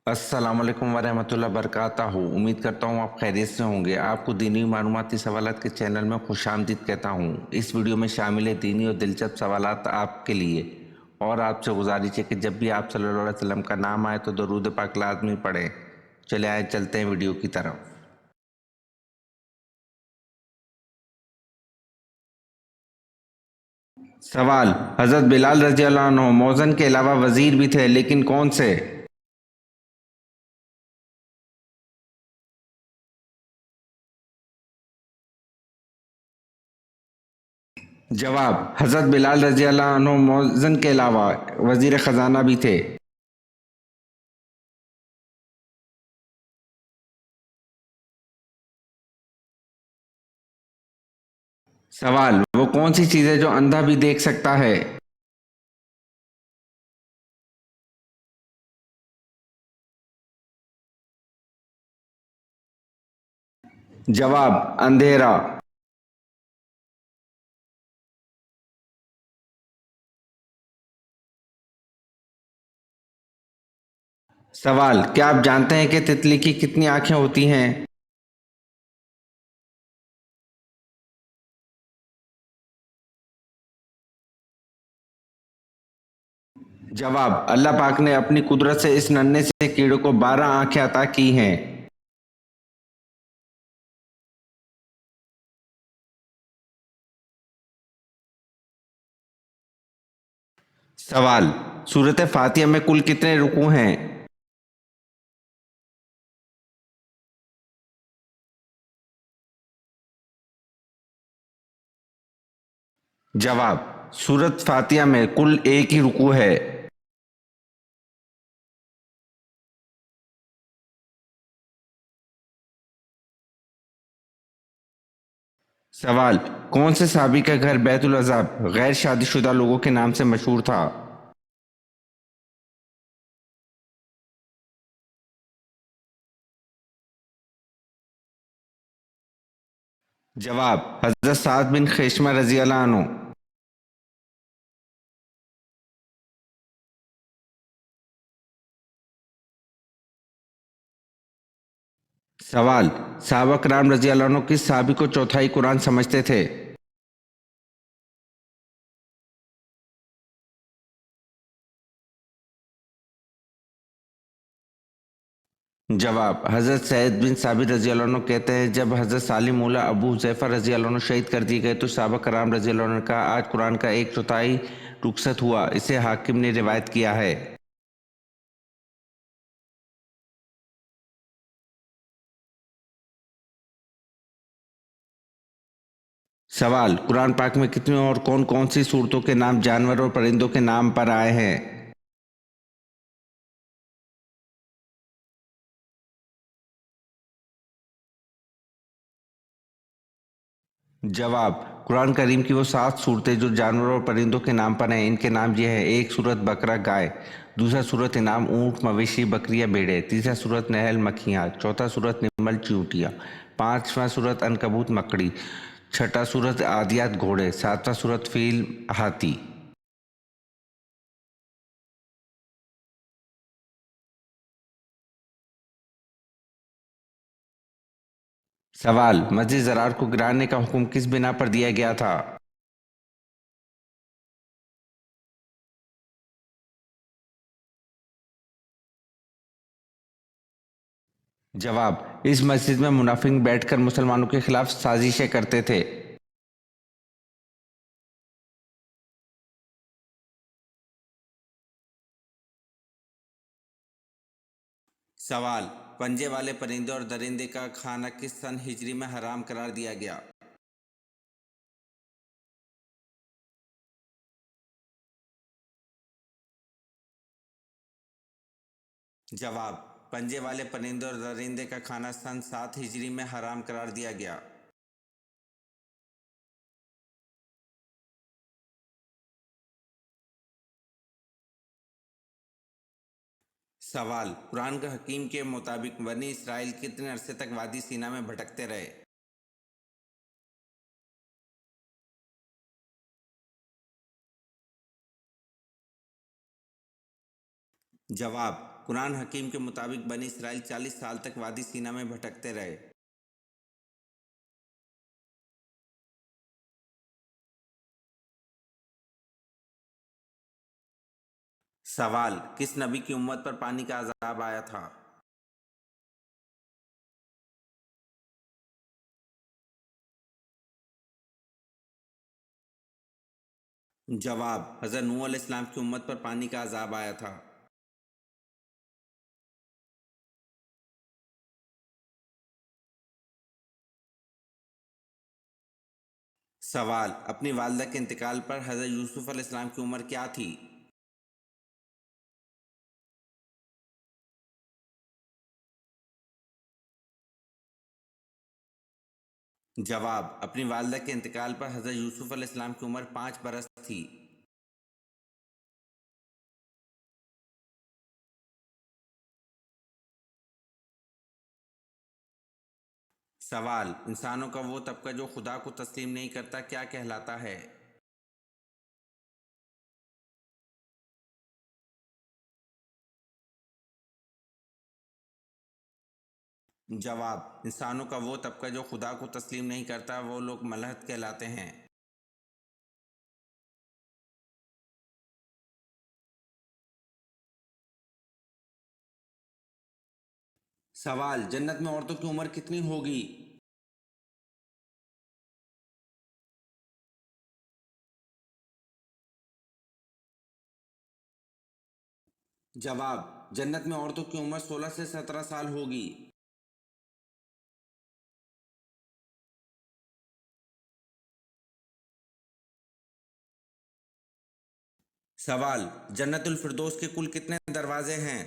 अस्सलाम वालेकुम वरहमतुल्लाहि वबरकातुहू। उम्मीद करता हूँ आप खैरियत से होंगे। आपको दीनी मालूमाती सवालात के चैनल में खुशामदीद कहता हूँ। इस वीडियो में शामिल है दीनी और दिलचस्प सवालात आपके लिए, और आपसे गुजारिश है कि जब भी आप सल्लल्लाहु अलैहि वसल्लम का नाम आए तो दरूद पाक लाज़मी पढ़ें। चले आए चलते हैं वीडियो की तरफ। सवाल: हज़रत बिलाल रज़ी अल्लाह अन्हु मौज़न के अलावा वज़ीर भी थे, लेकिन कौन से? जवाब: हज़रत बिलाल रज़ी अल्लाह अन्हु मौज़न के अलावा वज़ीर ख़जाना भी थे। सवाल: वो कौन सी चीज़ है जो अंधा भी देख सकता है? जवाब: अंधेरा। सवाल: क्या आप जानते हैं कि तितली की कितनी आंखें होती हैं? जवाब: अल्लाह पाक ने अपनी कुदरत से इस नन्हे से कीड़े को 12 आंखें अता की हैं। सवाल: सूरत फातिहा में कुल कितने रुकू हैं? जवाब: सूरत फातिहा में कुल एक ही रुकू है। सवाल: कौन से सहाबी का घर बैतुल अज़ाब गैर शादीशुदा लोगों के नाम से मशहूर था? जवाब: हज़रत साद बिन खेशमा रज़ी अल्लाह अन्हु। सवाल: सहाबा कराम रज़ी अल्लाह अन्हु किस सहाबी को चौथाई कुरान समझते थे? जवाब: हज़रत सैयद बिन साबित रज़ी अल्लाह अन्हु कहते हैं, जब हज़रत सालिम मौला अबू हुज़ैफ़ा रज़ी अल्लाह अन्हु शहीद कर दिए गए तो सहाबा कराम रज़ी अल्लाह अन्हु ने कहा, आज कुरान का एक चौथाई रुखसत हुआ। इसे हाकिम ने रिवायत किया है। सवाल: कुरान पाक में कितनी और कौन कौन सी सूरतों के नाम जानवर और परिंदों के नाम पर आए हैं? जवाब: कुरान करीम की वो 7 सूरतें जो जानवरों और परिंदों के नाम पर हैं, इनके नाम ये हैं: एक सूरत बकरा गाय, दूसरा सूरत इनाम ऊँट मवेशी बकरियाँ भेड़ें, तीसरा सूरत नहल मक्खियाँ, चौथा सूरत निमल चींटियाँ, पांचवा सूरत अनकबूत मकड़ी, छठा सूरत आदियात घोड़े, सातवां सूरत फील हाथी। सवाल: मस्जिद ज़रार को गिराने का हुक्म किस बिना पर दिया गया था? जवाब: इस मस्जिद में मुनाफिक बैठकर मुसलमानों के खिलाफ साजिशें करते थे। सवाल: पंजे वाले परिंदे और दरिंदे का खाना किस सन हिजरी में हराम करार दिया गया? जवाब: पंजे वाले परिंदे और दरिंदे का खाना सन 7 हिजरी में हराम करार दिया गया। सवाल: कुरान का हकीम के मुताबिक बनी इसराइल कितने अरसे तक वादी सीना में भटकते रहे? जवाब: قرآن حکیم کے مطابق بنی اسرائیل 40 سال تک وادی سینا میں بھٹکتے رہے۔ سوال: کس نبی کی امت پر پانی کا عذاب آیا تھا؟ جواب: حضرت نوح علیہ السلام کی امت پر پانی کا عذاب آیا تھا۔ سوال: اپنی والدہ کے انتقال پر حضرت یوسف علیہ السلام کی عمر کیا تھی؟ جواب: اپنی والدہ کے انتقال پر حضرت یوسف علیہ السلام کی عمر 5 برس تھی۔ سوال: انسانوں کا وہ طبقہ جو خدا کو تسلیم نہیں کرتا کیا کہلاتا ہے؟ جواب: انسانوں کا وہ طبقہ جو خدا کو تسلیم نہیں کرتا وہ لوگ ملحد کہلاتے ہیں۔ سوال: جنت میں عورتوں کی عمر کتنی ہوگی؟ جواب: جنت میں عورتوں کی عمر 16 سے 17 سال ہوگی۔ سوال: جنت الفردوس کے کل کتنے دروازے ہیں؟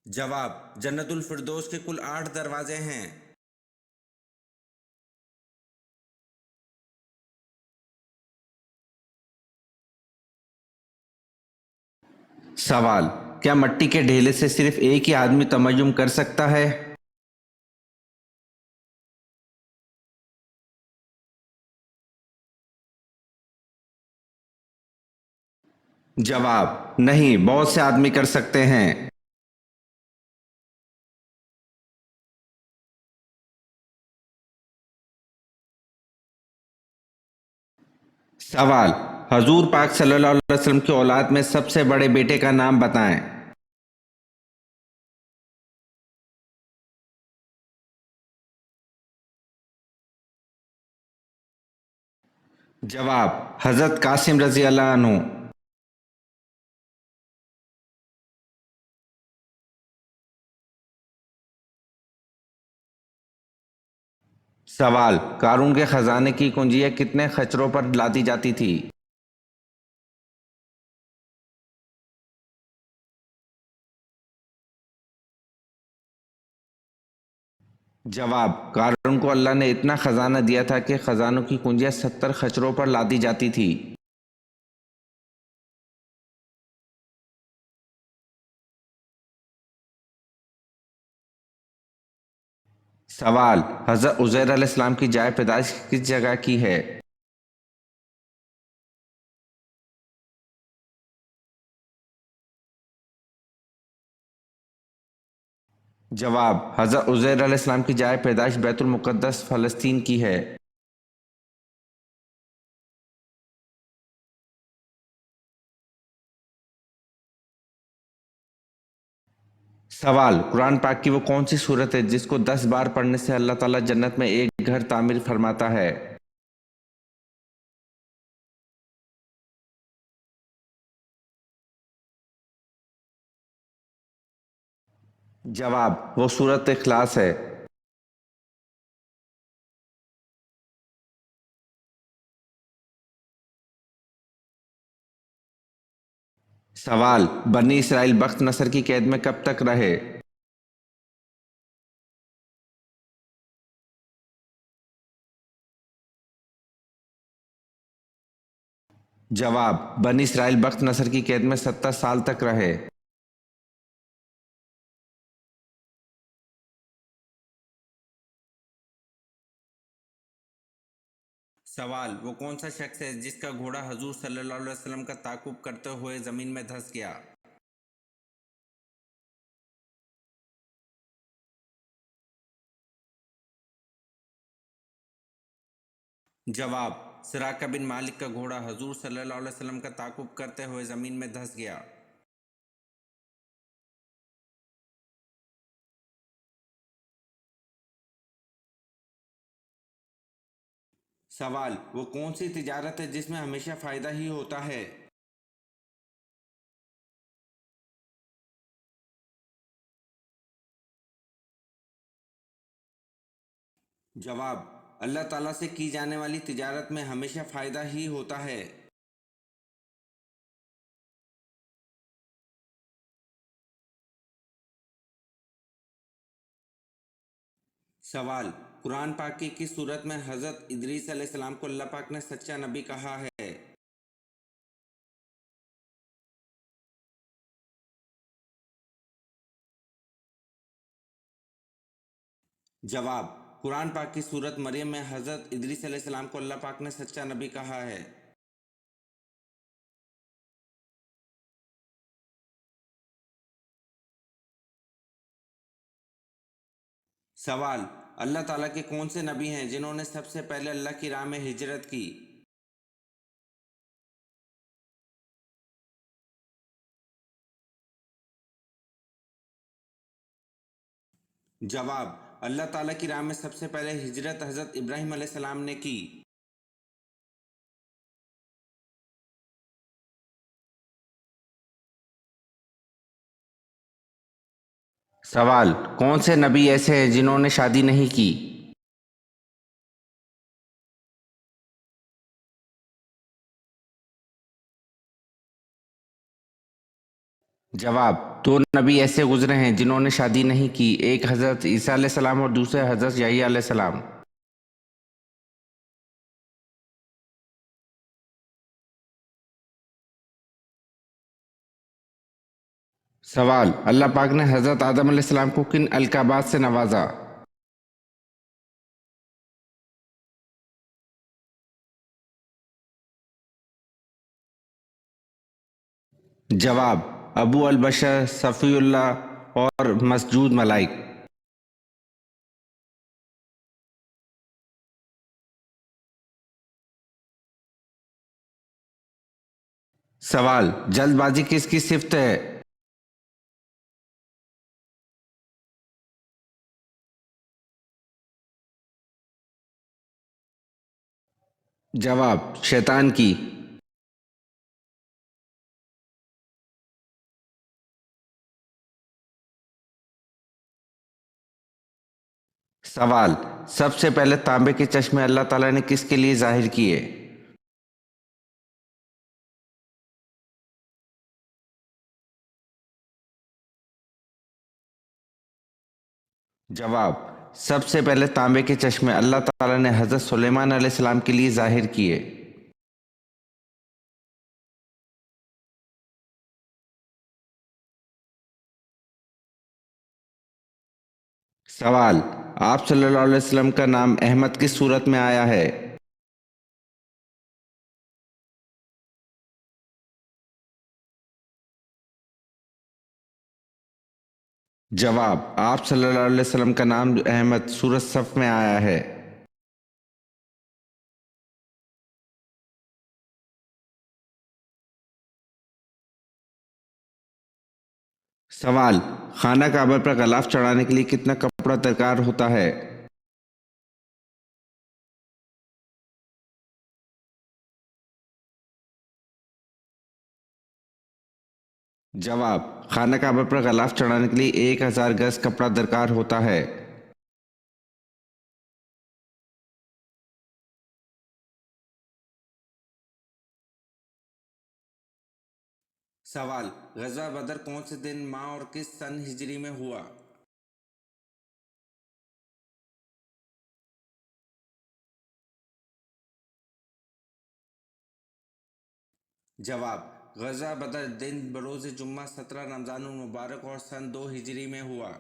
جواب: جنت الفردوس کے کل 8 دروازے ہیں۔ سوال: کیا مٹی کے ڈھیلے سے صرف ایک ہی آدمی تمیمم کر سکتا ہے؟ جواب: نہیں، بہت سے آدمی کر سکتے ہیں۔ سوال: حضور پاک صلی اللہ علیہ وسلم کی اولاد میں سب سے بڑے بیٹے کا نام بتائیں۔ جواب: حضرت قاسم رضی اللہ عنہ۔ سوال: قارون کے خزانے کی کنجیاں کتنے خچروں پر لادی جاتی تھی؟ جواب: قارون کو اللہ نے اتنا خزانہ دیا تھا کہ خزانوں کی کنجیاں 70 خچروں پر لادی جاتی تھی۔ سوال: حضرت عزیر علیہ السلام کی جائے پیدائش کس جگہ کی ہے؟ جواب: حضرت عزیر علیہ السلام کی جائے پیدائش بیت المقدس فلسطین کی ہے۔ سوال: قرآن پاک کی وہ کون سی سورت ہے جس کو 10 بار پڑھنے سے اللہ تعالیٰ جنت میں ایک گھر تعمیر فرماتا ہے؟ جواب: وہ سورت اخلاص ہے۔ سوال: بنی اسرائیل بخت نصر کی قید میں کب تک رہے؟ جواب: بنی اسرائیل بخت نصر کی قید میں 70 سال تک رہے۔ سوال: وہ کون سا شخص ہے جس کا گھوڑا حضور صلی اللہ علیہ وسلم کا تعاقب کرتے ہوئے زمین میں دھس گیا؟ جواب: سراقہ بن مالک کا گھوڑا حضور صلی اللہ علیہ وسلم کا تعاقب کرتے ہوئے زمین میں دھس گیا۔ سوال: وہ کون سی تجارت ہے جس میں ہمیشہ فائدہ ہی ہوتا ہے؟ جواب: اللہ تعالیٰ سے کی جانے والی تجارت میں ہمیشہ فائدہ ہی ہوتا ہے۔ سوال: قرآن پاک کی کس صورت میں حضرت ادریس علیہ السلام کو اللہ پاک نے سچا نبی کہا ہے؟ جواب: قرآن پاک کی سورت مریم میں حضرت ادریس علیہ السلام کو اللہ پاک نے سچا نبی کہا ہے۔ سوال: اللہ تعالیٰ کے کون سے نبی ہیں جنہوں نے سب سے پہلے اللہ کی راہ میں ہجرت کی؟ جواب: اللہ تعالیٰ کی راہ میں سب سے پہلے ہجرت حضرت ابراہیم علیہ السلام نے کی۔ سوال: کون سے نبی ایسے ہیں جنہوں نے شادی نہیں کی؟ جواب: دو نبی ایسے گزرے ہیں جنہوں نے شادی نہیں کی، ایک حضرت عیسیٰ علیہ السلام اور دوسرے حضرت یحییٰ علیہ السلام۔ سوال: اللہ پاک نے حضرت آدم علیہ السلام کو کن القابات سے نوازا؟ جواب: ابو البشر، صفی اللہ اور مسجود ملائک۔ سوال: جلد بازی کس کی صفت ہے؟ جواب: شیطان کی۔ سوال: سب سے پہلے تانبے کے چشمے اللہ تعالیٰ نے کس کے لیے ظاہر کیے؟ جواب: سب سے پہلے تانبے کے چشمے اللہ تعالیٰ نے حضرت سلیمان علیہ السلام کے لیے ظاہر کیے۔ سوال: آپ صلی اللہ علیہ وسلم کا نام احمد کس صورت میں آیا ہے؟ جواب: آپ صلی اللہ علیہ وسلم کا نام احمد سورۃ صف میں آیا ہے۔ سوال: خانہ کعبہ پر غلاف چڑھانے کے لیے کتنا کپڑا درکار ہوتا ہے؟ جواب: خانہ کعبہ پر غلاف چڑھانے کے لیے 1000 گز کپڑا درکار ہوتا ہے۔ سوال: غزوہ بدر کون سے دن، ماہ اور کس سن ہجری میں ہوا؟ جواب: غزوہ بدر دن بروز جمعہ 17 رمضان المبارک اور سن 2 ہجری میں ہوا۔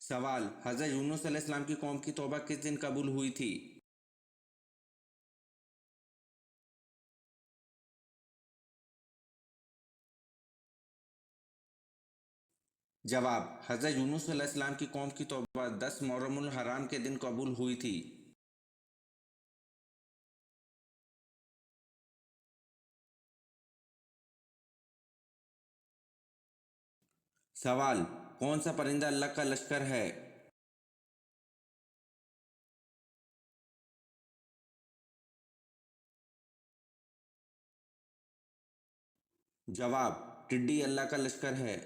सवाल: हज़रत यूनुस अलैहिस्सलाम की कौम की तौबा किस दिन कबूल हुई थी? जवाब: हज़रत यूनुस अलैहिस्सलाम की कौम की तौबा 10 मुहर्रमुल हराम के दिन कबूल हुई थी। सवाल: कौन सा परिंदा अल्लाह का लश्कर है? जवाब: टिड्डी अल्लाह का लश्कर है।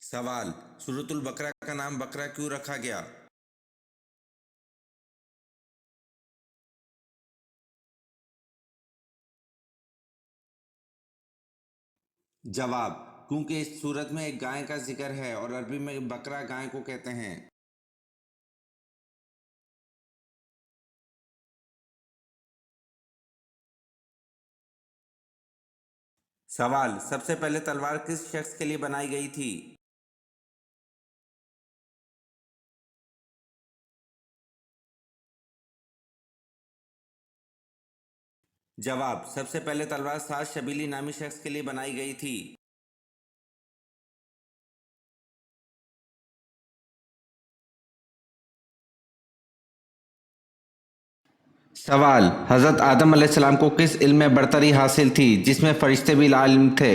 सवाल: सूरतुल बकरा का नाम बकरा क्यों रखा गया? जवाब: क्योंकि इस सूरत में एक गाय का जिक्र है और अरबी में बकरा गाय को कहते हैं। सवाल: सबसे पहले तलवार किस शख्स के लिए बनाई गई थी? जवाब: सबसे पहले तलवार साद शबीली नामी शख्स के लिए बनाई गई थी। सवाल: हज़रत आदम अलैहिस्सलाम को किस इल्म में बरतरी हासिल थी जिसमें फरिश्ते भी लाइल्म थे?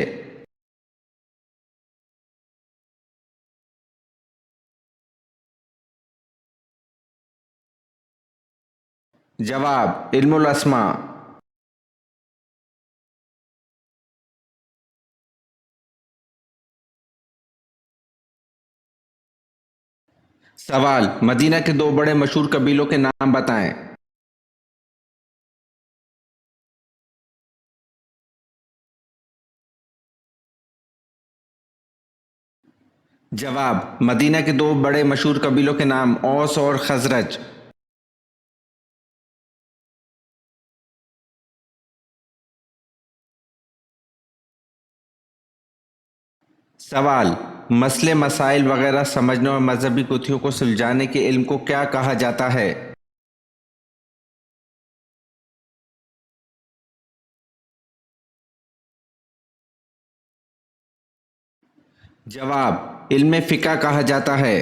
जवाब: इल्मुल अस्मा। सवाल: मदीना के दो बड़े मशहूर कबीलों के नाम बताएं। जवाब: मदीना के दो बड़े मशहूर कबीलों के नाम औस और खजरज। सवाल: मसले मसाइल वगैरह समझने और मजहबी गुत्थियों को सुलझाने के इल्म को क्या कहा जाता है? जवाब: इल्म फिक़ह कहा जाता है।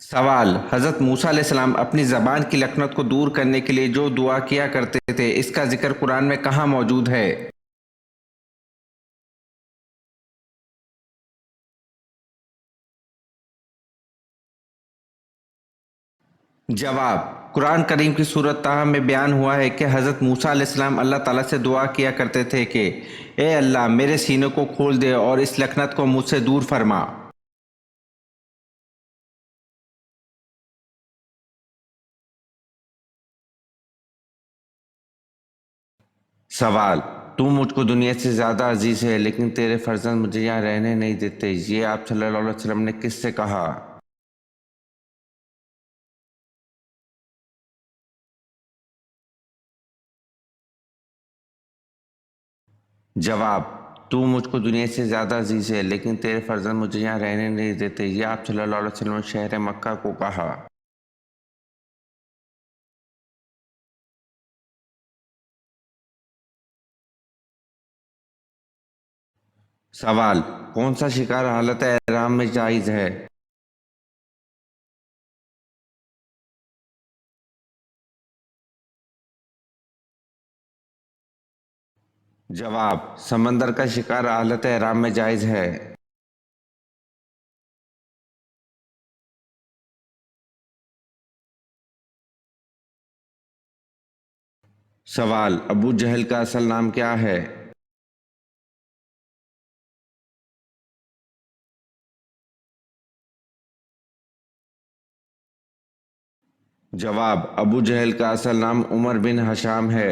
सवाल: हज़रत मूसा अलैहिस्सलाम अपनी ज़बान की लकनत को दूर करने के लिए जो दुआ किया करते थे इसका जिक्र कुरान में कहाँ मौजूद है? जवाब: कुरान करीम की सूरत ताहा में बयान हुआ है कि हज़रत मूसा अलैहिस्सलाम अल्लाह ताला से दुआ किया करते थे कि ए अल्लाह, मेरे सीने को खोल दे और इस लकनत को मुझसे दूर फरमा। सवाल: तू मुझको दुनिया से ज़्यादा अजीज़ है लेकिन तेरे फर्जंद मुझे यहाँ रहने नहीं देते, ये आप सल्लल्लाहु अलैहि वसल्लम ने किससे कहा? जवाब: तू मुझको दुनिया से ज़्यादा अजीज़ है लेकिन तेरे फर्जंद मुझे यहाँ रहने नहीं देते, ये आप सल्लल्लाहु अलैहि वसल्लम ने शहर मक्का को कहा। सवाल: कौन सा शिकार हालत एहराम में जायज़ है? जवाब: समंदर का शिकार हालत एहराम में जायज़ है। सवाल: अबू जहल का असल नाम क्या है? जवाब: अबू जहल का असल नाम उमर बिन हशाम है।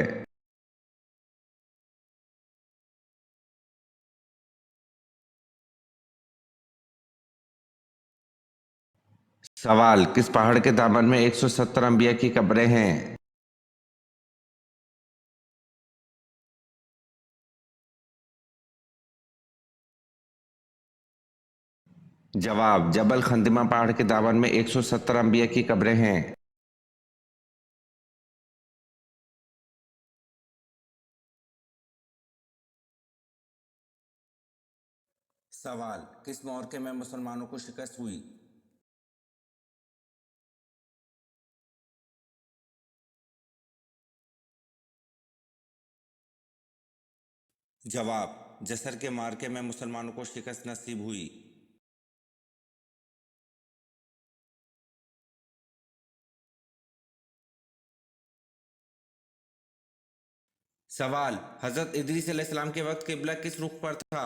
सवाल, किस पहाड़ के दामन में 170 अंबिया की कब्रें हैं? जवाब, जबल खंदिमा पहाड़ के दामन में 170 अंबिया की कब्रें हैं। सवाल, किस मौके में मुसलमानों को शिकस्त हुई? जवाब, जसर के मार्के में मुसलमानों को शिकस्त नसीब हुई। सवाल, हजरत इदरीस अलैहिस्सलाम के वक्त किबला किस रुख पर था?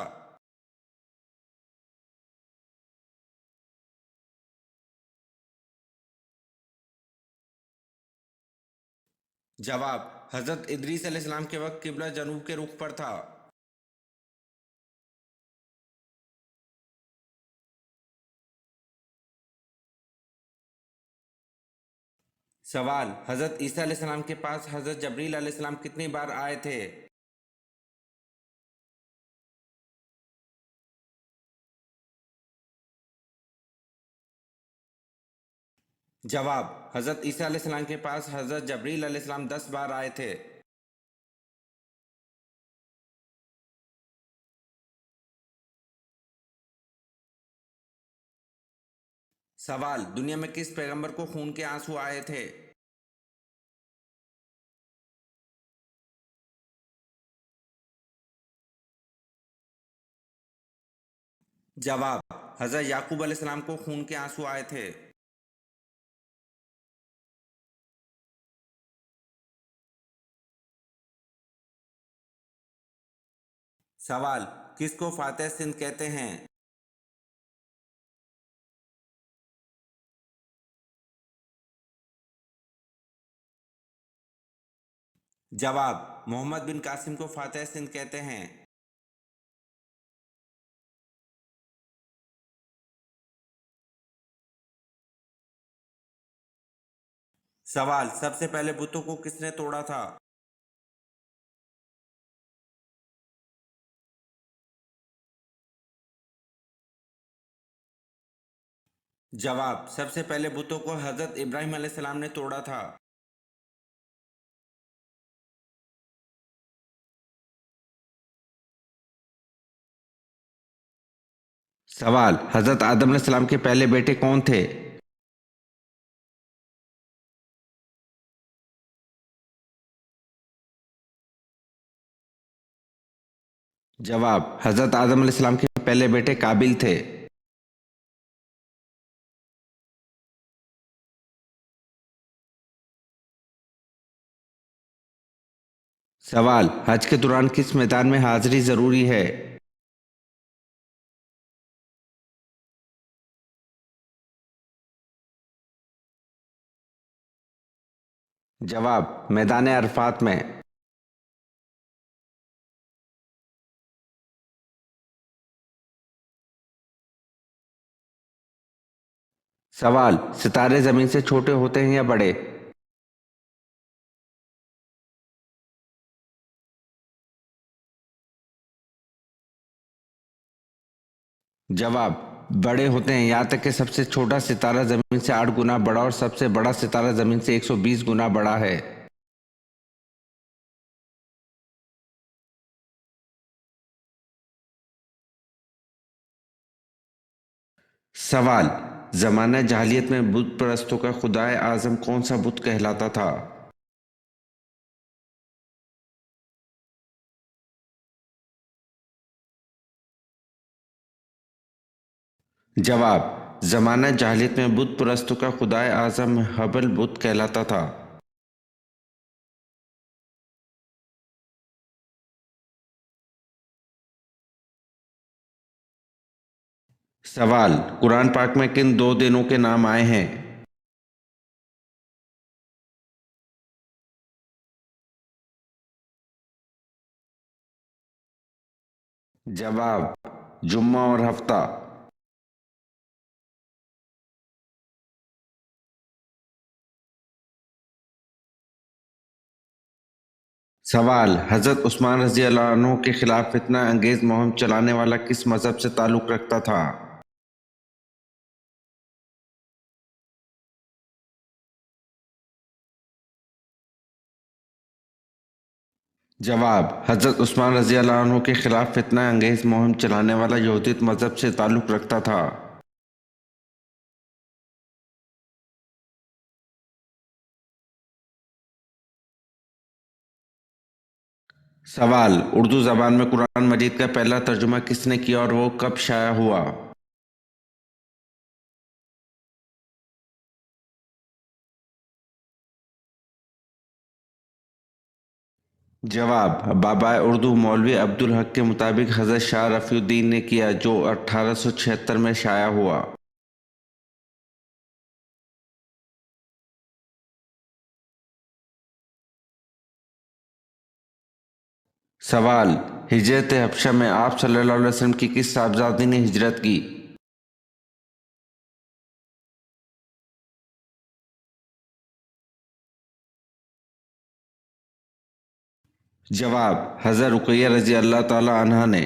जवाब, हजरत इदरीस अलैहिस्सलाम के वक्त किबला जनूब के रुख पर था। सवाल, हजरत ईसा अलैहिस्सलाम के पास हजरत जबरील अलैहिस्सलाम कितनी बार आए थे? जवाब, हजरत ईसा अलैहिस्सलाम के पास हजरत जबरील अलैहिस्सलाम 10 बार आए थे। सवाल, दुनिया में किस पैगंबर को खून के आंसू आए थे? जवाब, हजरत याकूब अलैहिस्सलाम को खून के आंसू आए थे। सवाल, किसको फातेह सिंध कहते हैं? जवाब, मोहम्मद बिन कासिम को फातेह सिंध कहते हैं। सवाल, सबसे पहले बुतों को किसने तोड़ा था? जवाब, सबसे पहले बुतों को हजरत इब्राहिम अलैहिस्सलाम ने तोड़ा था। सवाल, हजरत आदम अलैहिस्सलाम के पहले बेटे कौन थे? जवाब, हजरत आदम अलैहिस्सलाम के पहले बेटे काबिल थे। सवाल, हज के दौरान किस मैदान में हाजिरी जरूरी है? जवाब, मैदान अरफात में। सवाल, सितारे जमीन से छोटे होते हैं या बड़े? जवाब, बड़े होते हैं यहाँ तक कि सबसे छोटा सितारा जमीन से 8 गुना बड़ा और सबसे बड़ा सितारा जमीन से 120 गुना बड़ा है। सवाल, जमाना जहालियत में बुत परस्तों का खुदाए आजम कौन सा बुत कहलाता था? जवाब, जमाना जहालियत में बुत परस्तों का खुदाए आजम हबल बुत कहलाता था। सवाल, कुरान पाक में किन 2 दिनों के नाम आए हैं? जवाब, जुम्मा और हफ्ता। سوال: حضرت عثمان رضی اللہ عنہ کے خلاف فتنہ انگیز مہم چلانے والا کس مذہب سے تعلق رکھتا تھا؟ جواب: حضرت عثمان رضی اللہ عنہ کے خلاف فتنہ انگیز مہم چلانے والا یہودیت مذہب سے تعلق رکھتا تھا۔ سوال: اردو زبان میں قرآن مجید کا پہلا ترجمہ کس نے کیا اور وہ کب شائع ہوا؟ جواب: بابائے اردو مولوی عبدالحق کے مطابق حضرت شاہ رفیع الدین نے کیا، جو 1876 میں شائع ہوا۔ سوال: ہجرت حبشہ میں آپ صلی اللہ علیہ وسلم کی کس صاحبزادی نے ہجرت کی؟ جواب: حضرت رقیہ رضی اللہ تعالی عنہا نے۔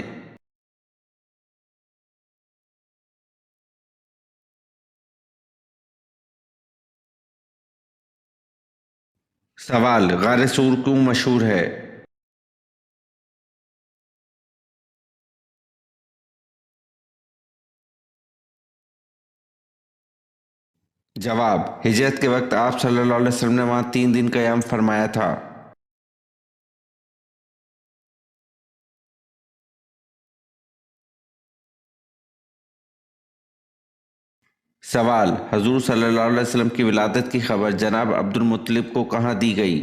سوال: غار سور کیوں مشہور ہے؟ جواب: ہجرت کے وقت آپ صلی اللہ علیہ وسلم نے وہاں 3 دن قیام فرمایا تھا۔ سوال: حضور صلی اللہ علیہ وسلم کی ولادت کی خبر جناب عبد المطلب کو کہاں دی گئی؟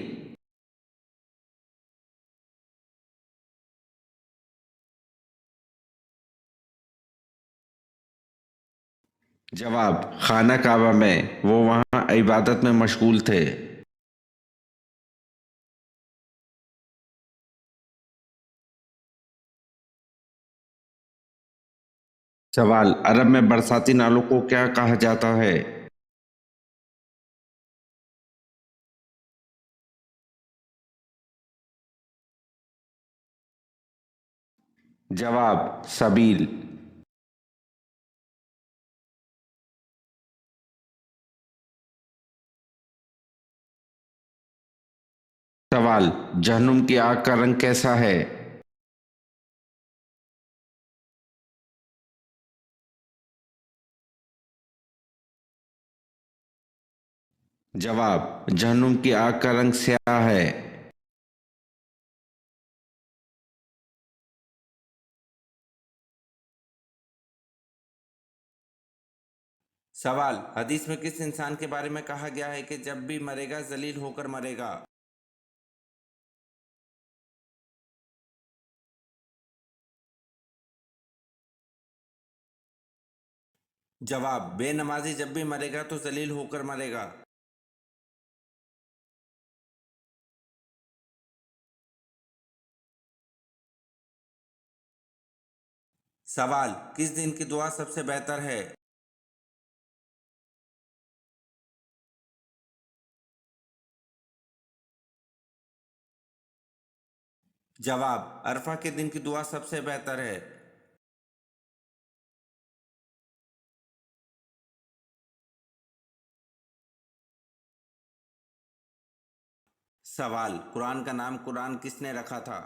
جواب: خانہ کعبہ میں، وہ وہاں عبادت میں مشغول تھے۔ سوال: عرب میں برساتی نالوں کو کیا کہا جاتا ہے؟ جواب: سبیل۔ سوال: جہنم کی آگ کا رنگ کیسا ہے؟ جواب: جہنم کی آگ کا رنگ سیاہ ہے۔ سوال: حدیث میں کس انسان کے بارے میں کہا گیا ہے کہ جب بھی مرے گا ذلیل ہو کر مرے گا؟ جواب: بے نمازی جب بھی مرے گا تو ذلیل ہو کر مرے گا۔ سوال: کس دن کی دعا سب سے بہتر ہے؟ جواب: عرفہ کے دن کی دعا سب سے بہتر ہے۔ سوال: قرآن کا نام قرآن کس نے رکھا تھا؟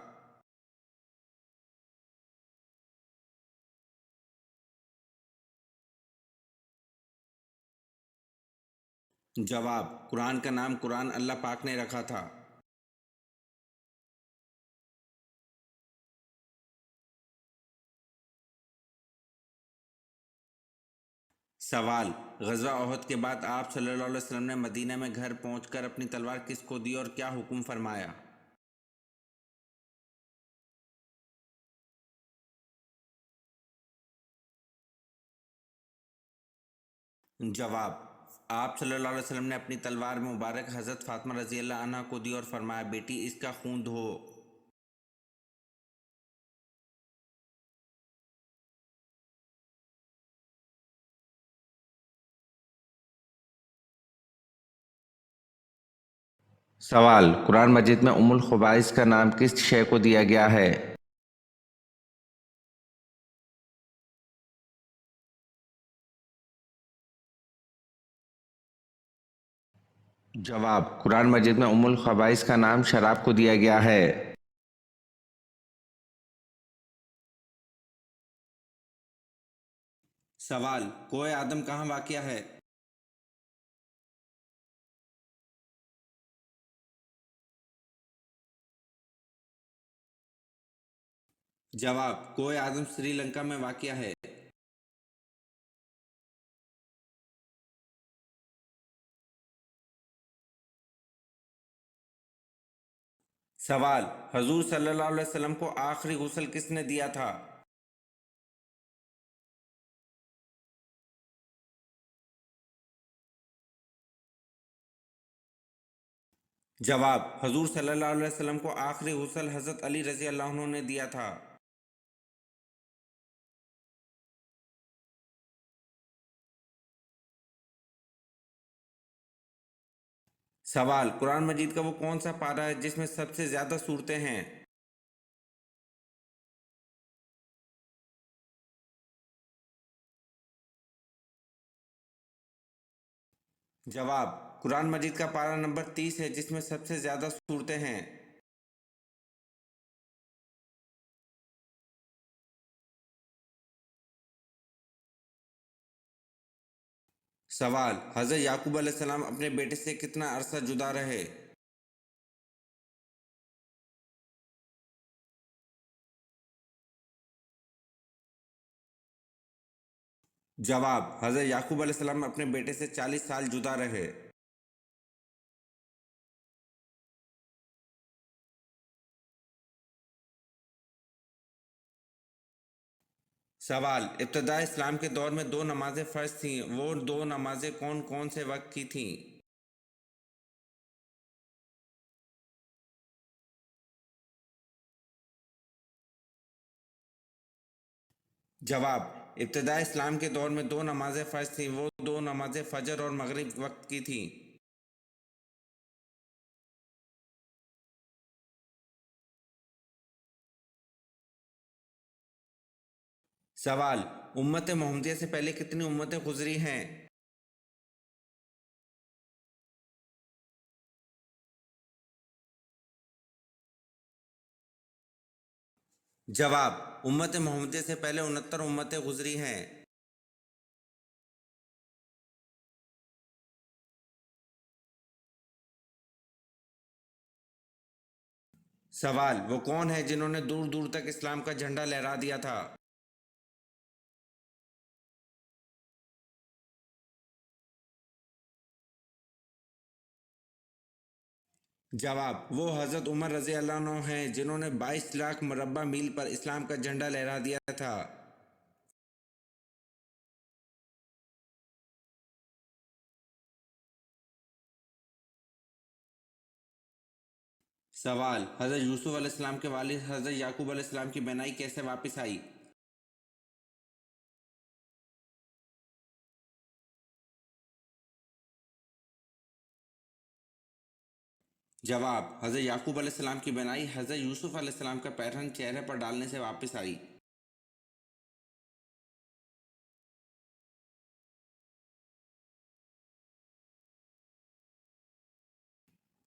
جواب: قرآن کا نام قرآن اللہ پاک نے رکھا تھا۔ سوال: غزوہ احد کے بعد آپ صلی اللہ علیہ وسلم نے مدینہ میں گھر پہنچ کر اپنی تلوار کس کو دی اور کیا حکم فرمایا؟ جواب: آپ صلی اللہ علیہ وسلم نے اپنی تلوار مبارک حضرت فاطمہ رضی اللہ عنہ کو دی اور فرمایا، بیٹی اس کا خون دھو۔ सवाल, कुरान मजीद में उम्मुल खुबाइस का नाम किस शय को दिया गया है? जवाब, कुरान मजीद में उम्मुल खबाइस का नाम शराब को दिया गया है। सवाल, कोए आदम कहाँ वाक़या है? जवाब, कोए आदम श्रीलंका में वाक़या है। सवाल, हजूर सल्लल्लाहु अलैहि वसल्लम को आखिरी गुस्ल किसने दिया था? जवाब, हजूर सल्लल्लाहु अलैहि वसल्लम को आखिरी गुस्ल हज़रत अली रज़ी अल्लाह अन्हु ने दिया था। सवाल, कुरान मजीद का वो कौन सा पारा है जिसमें सबसे ज़्यादा सूरतें हैं? जवाब, कुरान मजीद का पारा नंबर 30 है जिसमें सबसे ज़्यादा सूरतें हैं। सवाल, हज़रत याकूब अलैहिस्सलाम अपने बेटे से कितना अरसा जुदा रहे? जवाब, हज़रत याकूब अलैहिस्सलाम अपने बेटे से 40 साल जुदा रहे। सवाल, इब्तदा इस्लाम के दौर में दो नमाजें फ़र्ज थीं, वो दो नमाजें कौन कौन से वक्त की थीं? जवाब, इब्तदा इस्लाम के दौर में दो नमाजें फ़र्ज थीं, वो दो नमाजें फ़जर और मगरिब वक्त की थीं। सवाल, उम्मत मोहम्मदिया से पहले कितनी उम्मतें गुजरी हैं? जवाब, उम्मत मोहम्मदिया से पहले 69 उम्मतें गुजरी हैं। सवाल, वो कौन है जिन्होंने दूर दूर तक इस्लाम का झंडा लहरा दिया था? जवाब, वो हज़रत उमर रज़ी अल्लाह अन्हु हैं जिन्होंने 22 लाख मुरब्बा मील पर इस्लाम का झंडा लहरा दिया था। सवाल, हज़रत यूसुफ अलैहिस्सलाम के वालिद हज़रत याकूब अलैहिस्सलाम की बेनाई कैसे वापस आई? जवाब, हज़रत याकूब अलैहिस्सलाम की बेनाई हज़रत यूसुफ अलैहिस्सलाम का पैरहन चेहरे पर डालने से वापस आई।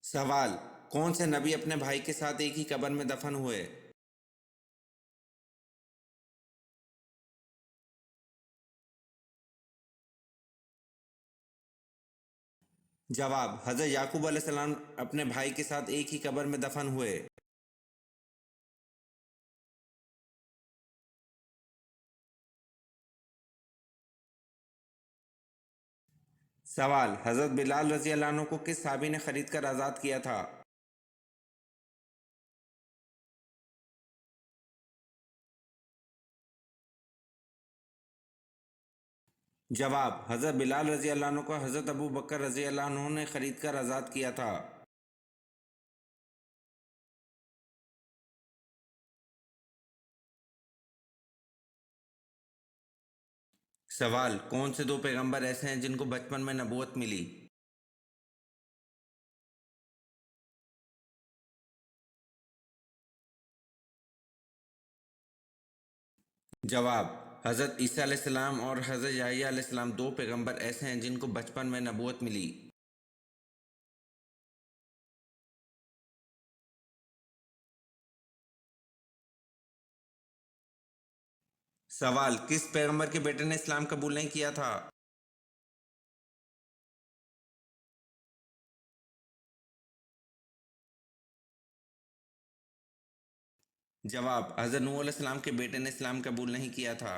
सवाल, कौन से नबी अपने भाई के साथ एक ही कब्र में दफन हुए? जवाब, हज़रत याकूब अलैहिस्सलाम अपने भाई के साथ एक ही कब्र में दफन हुए। सवाल, हज़रत बिलाल रज़ी अल्लाह अन्हु को किस साहबी ने खरीद कर आज़ाद किया था? जवाब, हज़रत बिलाल रज़ी अल्लाह अन्हु को हज़रत अबू बकर रज़ी अल्लाह अन्हु ने खरीद कर आज़ाद किया था। सवाल, कौन से दो पैगंबर ऐसे हैं जिनको बचपन में नबूवत मिली? جواب: حضرت عیسیٰ علیہ السلام اور حضرت یحییٰ علیہ السلام دو پیغمبر ایسے ہیں جن کو بچپن میں نبوت ملی۔ سوال: کس پیغمبر کے بیٹے نے اسلام قبول نہیں کیا تھا؟ جواب: حضرت نوح علیہ السلام کے بیٹے نے اسلام قبول نہیں کیا تھا۔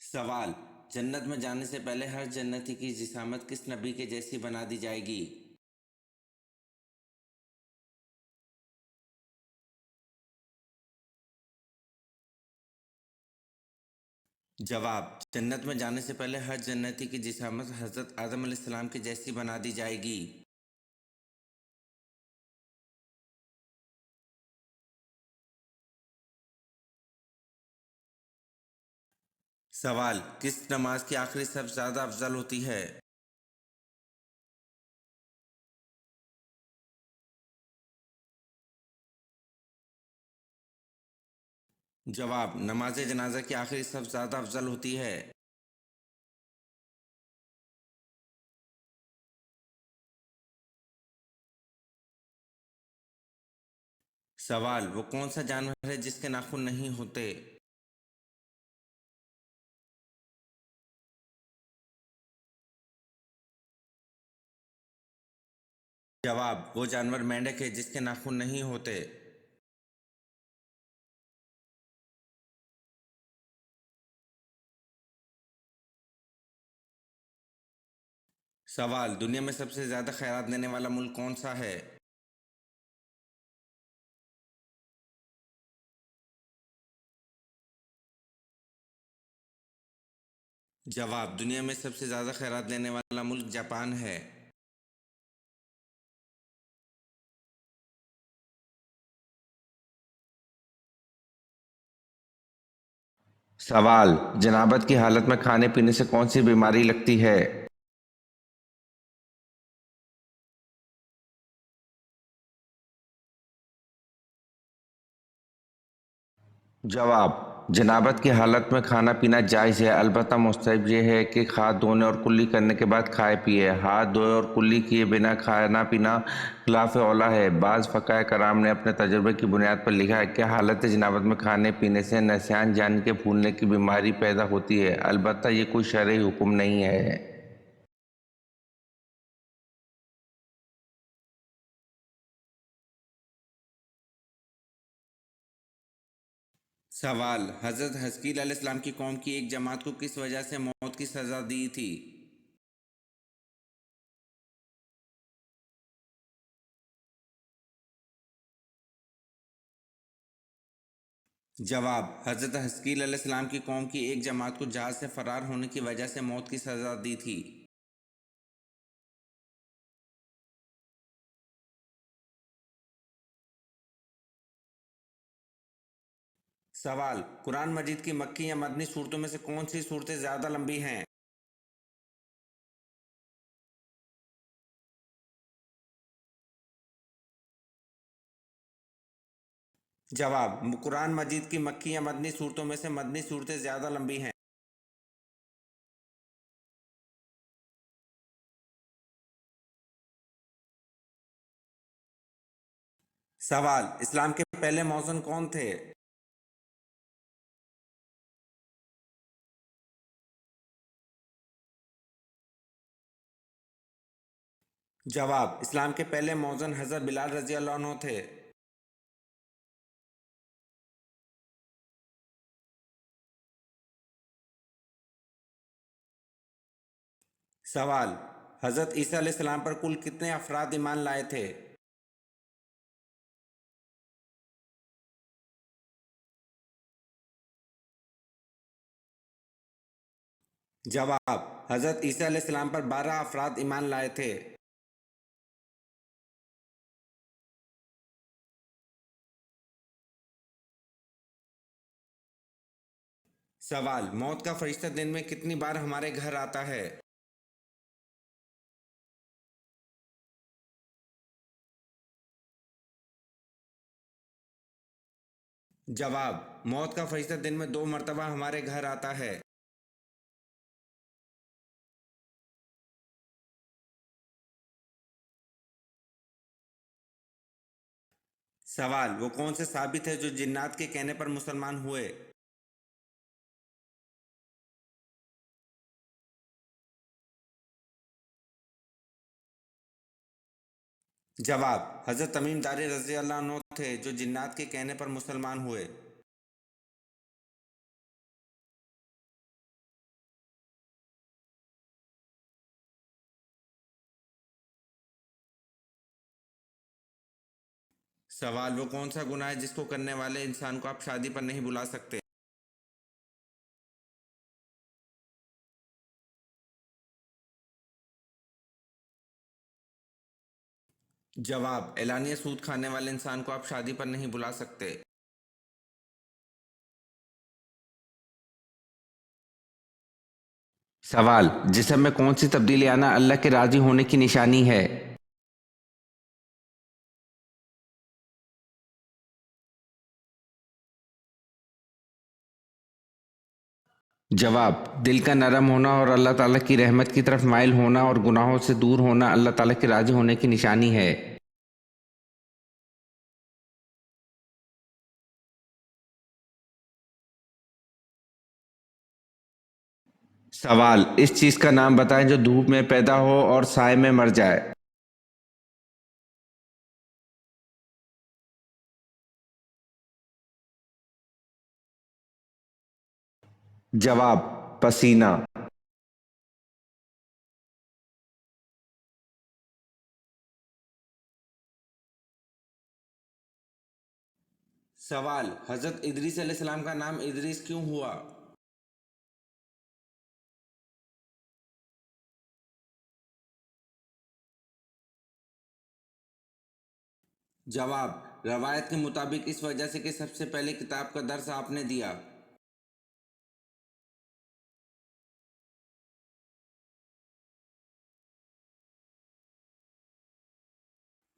سوال: جنت میں جانے سے پہلے ہر جنتی کی جسامت کس نبی کے جیسی بنا دی جائے گی؟ جواب: جنت میں جانے سے پہلے ہر جنتی کی جسامت حضرت آدم علیہ السلام کے جیسی بنا دی جائے گی۔ سوال: کس نماز کی آخری صف زیادہ افضل ہوتی ہے؟ جواب: نماز جنازہ کی آخری صف زیادہ افضل ہوتی ہے۔ سوال: وہ کون سا جانور ہے جس کے ناخن نہیں ہوتے؟ جواب: وہ جانور مینڈک ہے جس کے ناخن نہیں ہوتے۔ سوال: دنیا میں سب سے زیادہ خیرات دینے والا ملک کون سا ہے؟ جواب: دنیا میں سب سے زیادہ خیرات دینے والا ملک جاپان ہے۔ سوال: جنابت کی حالت میں کھانے پینے سے کون سی بیماری لگتی ہے؟ جواب: جنابت کی حالت میں کھانا پینا جائز ہے، البتہ مستحب یہ ہے کہ ہاتھ دھونے اور کلی کرنے کے بعد کھائے پیے۔ ہاتھ دھوئے اور کلی کیے بنا کھانا پینا خلاف اولیٰ ہے۔ بعض فقہائے کرام نے اپنے تجربے کی بنیاد پر لکھا ہے کہ حالت جنابت میں کھانے پینے سے نسیان جان کے بھولنے کی بیماری پیدا ہوتی ہے، البتہ یہ کوئی شرعی حکم نہیں ہے۔ سوال: حضرت حزقیل علیہ السلام کی قوم کی ایک جماعت کو کس وجہ سے موت کی سزا دی تھی؟ جواب: حضرت حزقیل علیہ السلام کی قوم کی ایک جماعت کو جہاز سے فرار ہونے کی وجہ سے موت کی سزا دی تھی۔ سوال: قرآن مجید کی مکی یا مدنی صورتوں میں سے کون سی صورتیں زیادہ لمبی ہیں؟ جواب: قرآن مجید کی مکی یا مدنی صورتوں میں سے مدنی صورتیں زیادہ لمبی ہیں۔ سوال: اسلام کے پہلے مؤذن کون تھے؟ جواب: اسلام کے پہلے مؤذن حضرت بلال رضی اللہ عنہ تھے۔ سوال: حضرت عیسیٰ علیہ السلام پر کل کتنے افراد ایمان لائے تھے؟ جواب: حضرت عیسیٰ علیہ السلام پر 12 افراد ایمان لائے تھے۔ سوال: موت کا فرشتہ دن میں کتنی بار ہمارے گھر آتا ہے؟ जवाब, मौत का फरिश्ता दिन में 2 मरतबा हमारे घर आता है। सवाल, वो कौन से साबित है जो जिन्नात के कहने पर मुसलमान हुए? जवाब, हजरत तमीम दारी रज़ी अल्लाह अन्हु थे जो जिन्नात के कहने पर मुसलमान हुए। सवाल, वो कौन सा गुनाह है जिसको करने वाले इंसान को आप शादी पर नहीं बुला सकते? जवाब, एलानिया सूद खाने वाले इंसान को आप शादी पर नहीं बुला सकते। सवाल, जिस्म में कौन सी तब्दीली आना अल्लाह के राजी होने की निशानी है? जवाब, दिल का नरम होना और अल्लाह ताला की रहमत की तरफ माइल होना और गुनाहों से दूर होना अल्लाह ताला के राजी होने की निशानी है। सवाल, इस चीज का नाम बताएं जो धूप में पैदा हो और साए में मर जाए। जवाब, पसीना। सवाल, हजरत इदरीस अलैहिस्सलाम का नाम इदरीस क्यों हुआ? जवाब, रवायत के मुताबिक इस वजह से कि सबसे पहले किताब का दर्स आपने दिया।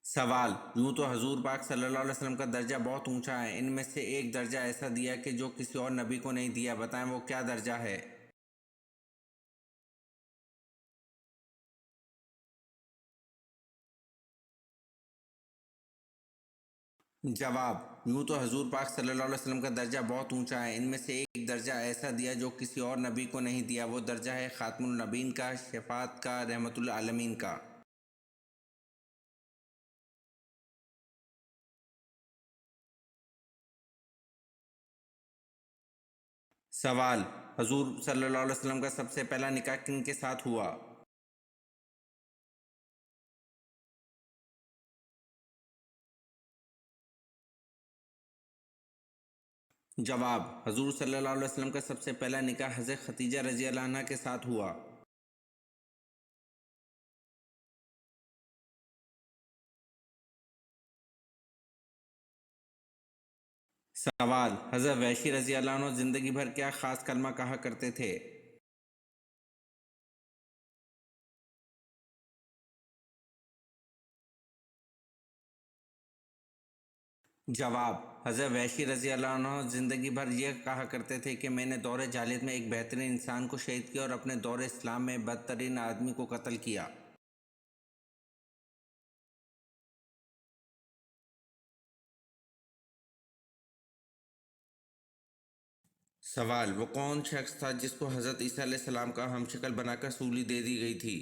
सवाल, यूं तो हजूर पाक सल्लल्लाहु अलैहि वसल्लम का दर्जा बहुत ऊंचा है, इनमें से एक दर्जा ऐसा दिया कि जो किसी और नबी को नहीं दिया, बताएं वो क्या दर्जा है? जवाब, यूं तो हजूर पाक सल्लल्लाहु अलैहि वसल्लम का दर्जा बहुत ऊंचा है, इनमें से एक दर्जा ऐसा दिया जो किसी और नबी को नहीं दिया, वो दर्जा है खातमुन नबीन का, शफात का, रहमतुल आलमीन का। सवाल, हजूर सल्लल्लाहु अलैहि वसल्लम का सबसे पहला निकाह किन के साथ हुआ? जवाब, हजूर सल्लल्लाहु अलैहि वसल्लम का सबसे पहला निकाह हज़रत खतीजा रज़ी अल्लाह अन्हा के साथ हुआ। सवाल, हज़रत वैशी रज़ी अल्लाह अन्हु जिंदगी भर क्या खास कलमा कहा करते थे? जवाब, हज़रत वैशी रज़ी अल्लाह अन्हु जिंदगी भर यह कहा करते थे कि मैंने दौर जालियत में एक बेहतरीन इंसान को शहीद किया और अपने दौर इस्लाम में बदतरीन आदमी को कत्ल किया। सवाल, वो कौन शख्स था जिसको हज़रत ईसा अलैहिस्सलाम का हमशक्ल बनाकर सूली दे दी गई थी?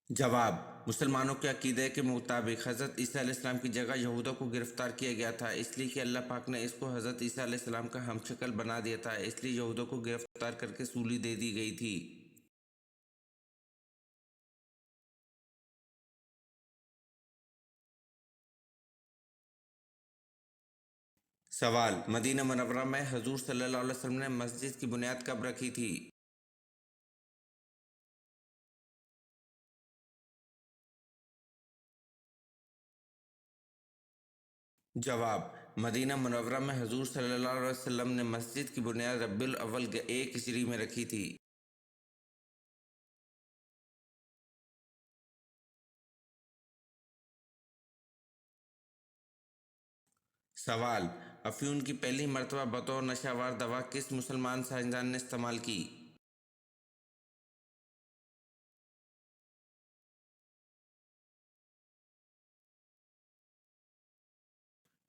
जवाब, मुसलमानों के अकीदे के मुताबिक हज़रत ईसा अलैहिस्सलाम की जगह यहूदा को गिरफ्तार किया गया था, इसलिए कि अल्लाह पाक ने इसको हज़रत ईसा अलैहिस्सलाम का हमशक्ल बना दिया था, इसलिए यहूदा को गिरफ्तार करके सूली दे दी गई थी। सवाल, मदीना मुनव्वरा में हजूर सल्लल्लाहु अलैहि वसल्लम ने मस्जिद की बुनियाद कब रखी थी? जवाब, मदीना मुनव्वरा में हजूर सल्लल्लाहु अलैहि वसल्लम ने मस्जिद की बुनियाद रब्बिल अव्वल 1 हिजरी में रखी थी। سوال: افیون کی پہلی مرتبہ بطور نشہ آور دوا کس مسلمان سائنسدان نے استعمال کی؟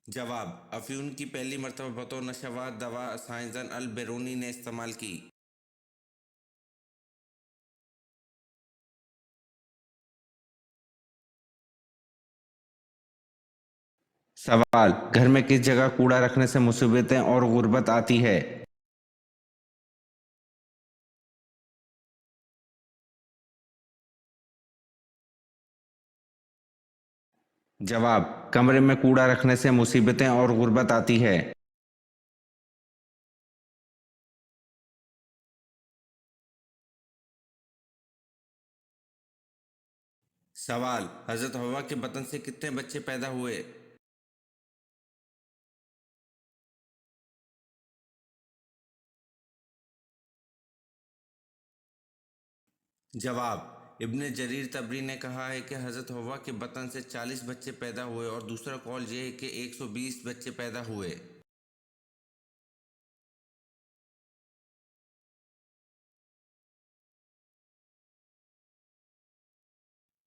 جواب: افیون کی پہلی مرتبہ بطور نشہ آور دوا سائنسدان البیرونی نے استعمال کی۔ سوال: گھر میں کس جگہ کوڑا رکھنے سے مصیبتیں اور غربت آتی ہے؟ جواب: کمرے میں کوڑا رکھنے سے مصیبتیں اور غربت آتی ہے۔ سوال: حضرت حوا کے بطن سے کتنے بچے پیدا ہوئے؟ جواب: ابن جریر طبری نے کہا ہے کہ حضرت حوا کے بطن سے 40 بچے پیدا ہوئے اور دوسرا قول یہ ہے کہ 120 بچے پیدا ہوئے۔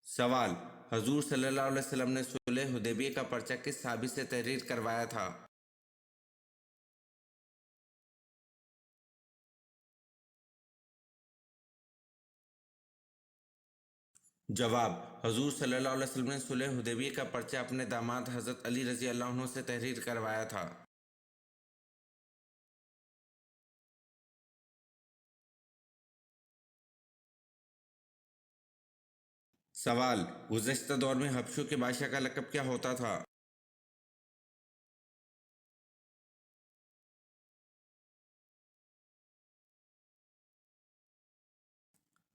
سوال: حضور صلی اللہ علیہ وسلم نے صلح حدیبیہ کا پرچہ کس صحابی سے تحریر کروایا تھا؟ جواب: حضور صلی اللہ علیہ وسلم نے صلح حدیبیہ کا پرچہ اپنے داماد حضرت علی رضی اللہ عنہ سے تحریر کروایا تھا۔ سوال: گزشتہ دور میں حبشوں کے بادشاہ کا لقب کیا ہوتا تھا؟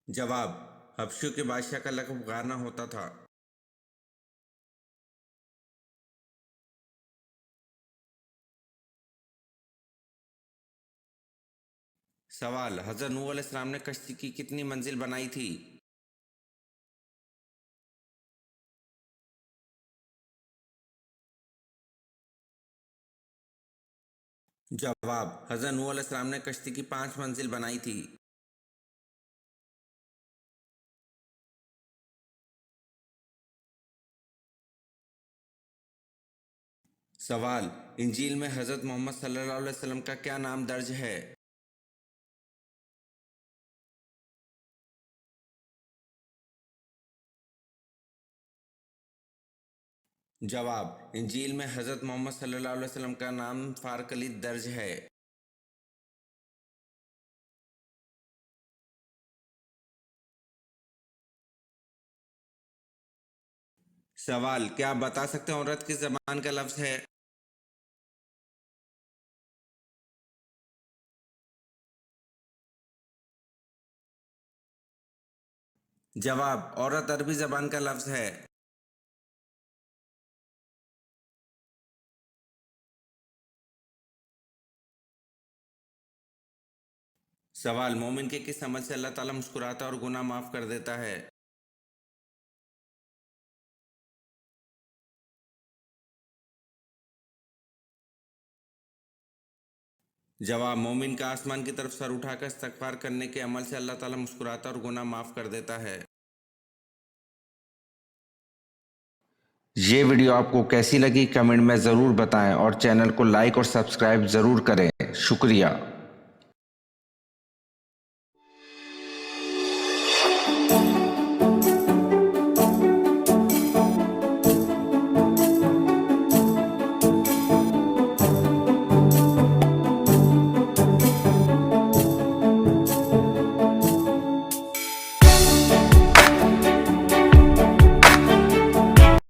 جواب: حبشوں کے بادشاہ کا لقب غانا ہوتا تھا۔ سوال: حضرت نوح علیہ السلام نے کشتی کی کتنی منزل بنائی تھی؟ جواب: حضرت نوح علیہ السلام نے کشتی کی 5 منزل بنائی تھی۔ سوال: انجیل میں حضرت محمد صلی اللہ علیہ وسلم کا کیا نام درج ہے؟ جواب: انجیل میں حضرت محمد صلی اللہ علیہ وسلم کا نام فارکلی درج ہے۔ سوال: کیا آپ بتا سکتے ہیں عورت کس زبان کا لفظ ہے؟ جواب: عورت عربی زبان کا لفظ ہے۔ سوال: مومن کے کس عمل سے اللہ تعالیٰ مسکراتا اور گناہ معاف کر دیتا ہے؟ جواب: مومن کا آسمان کی طرف سر اٹھا کر استغفار کرنے کے عمل سے اللہ تعالیٰ مسکراتا اور گناہ معاف کر دیتا ہے۔ یہ ویڈیو آپ کو کیسی لگی کمنٹ میں ضرور بتائیں اور چینل کو لائک اور سبسکرائب ضرور کریں۔ شکریہ۔